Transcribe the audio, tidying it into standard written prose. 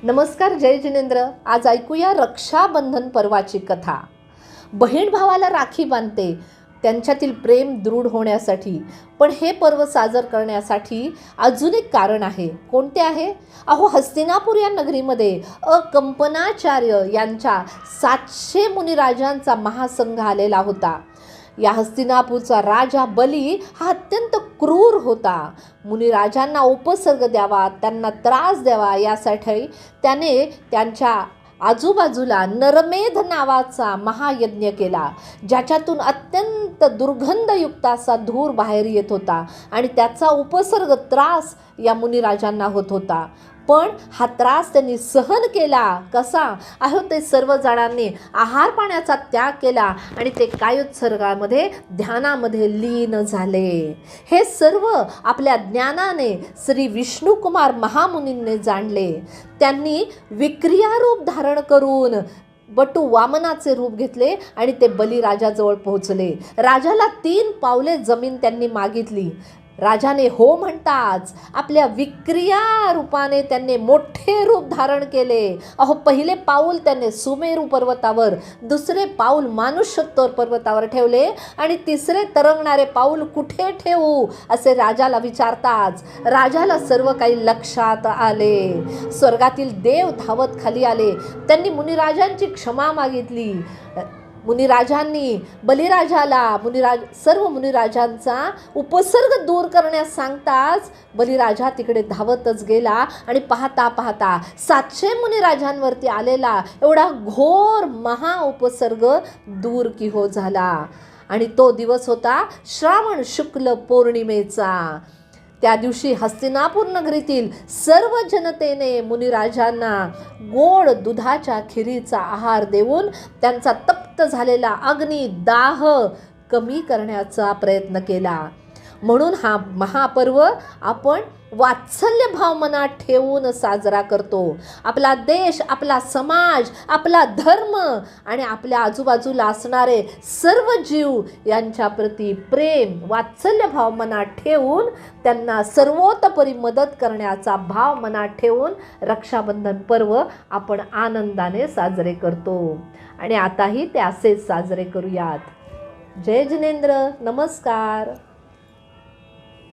नमस्कार, जय जिनेंद्र. आज ऐकूया रक्षाबंधन पर्वाची कथा. बहीण भावाला राखी बांधते त्यांच्यातील प्रेम दृढ होण्यासाठी. पण हे पर्व साजर करण्यासाठी अजून एक कारण आहे. कोणते आहे? हस्तिनापूर या नगरीमध्ये कंपनाचार्य यांच्या 700 मुनिराजांचा महासंघ आलेला होता. या हस्तिनापूरचा राजा बली हा अत्यंत क्रूर होता. मुनिराजांना उपसर्ग द्यावा, त्यांना त्रास द्यावा यासाठी त्याने त्यांच्या आजूबाजूला नरमेध नावाचा महायज्ञ केला, ज्याच्यातून अत्यंत दुर्गंधयुक्त असा धूर बाहेर येत होता आणि त्याचा उपसर्ग त्रास या मुनिराजांना होत होता. पण हा त्रास त्यांनी सहन केला. कसा? ते सर्व जणांनी आहार पाण्याचा त्याग केला आणि ते कायोत्सर्गामध्ये ध्यानामध्ये लीन झाले. हे सर्व आपल्या ज्ञानाने श्री विष्णुकुमार महामुनींनी जाणले. त्यांनी विक्रिया रूप धारण करून बटू वामनाचे रूप घेतले आणि ते बलिराजाजवळ पोहोचले. राजाला 3 पावले जमीन त्यांनी मागितली. राजाने हो म्हणताच आपल्या विक्रिया रूपाने त्यांनी मोठे रूप धारण केले. पहिले पाऊल त्यांनी सुमेरू पर्वतावर, दुसरे पाऊल मानुष्योत्तर पर्वतावर ठेवले आणि तिसरे तरंगणारे पाऊल कुठे ठेवू असे राजाला विचारताच राजाला सर्व काही लक्षात आले. स्वर्गातील देव धावत खाली आले. त्यांनी मुनिराजांची क्षमा मागितली. मुनिराजांनी बलिराजाला सर्व मुनिराजांचा उपसर्ग दूर करण्यास सांगताच बलिराजा तिकडे धावतच गेला आणि पाहता पाहता 700 मुनिराजांवरती आलेला एवढा घोर महा उपसर्ग दूर की हो झाला. आणि तो दिवस होता श्रावण शुक्ल पौर्णिमेचा. त्या दिवशी हस्तिनापूर नगरीतील सर्व जनतेने मुनिराजांना गोड दुधाच्या खिरीचा आहार देऊन त्यांचा तप्त झालेला अग्नी दाह कमी करण्याचा प्रयत्न केला. म्हणून हा महापर्व आपण वात्सल्य भाव मनात ठेवून साजरा करतो. आपला देश, आपला समाज, आपला धर्म आणि आपल्या आजूबाजूला असणारे सर्व जीव यांच्या प्रती प्रेम, वात्सल्य भाव मनात ठेवून त्यांना सर्वोतपरी मदत करण्याचा भाव मनात ठेवून रक्षाबंधन पर्व आपण आनंदाने साजरे करतो. आणि आताही ते असेच साजरे करूयात. जय जिनेंद्र. नमस्कार.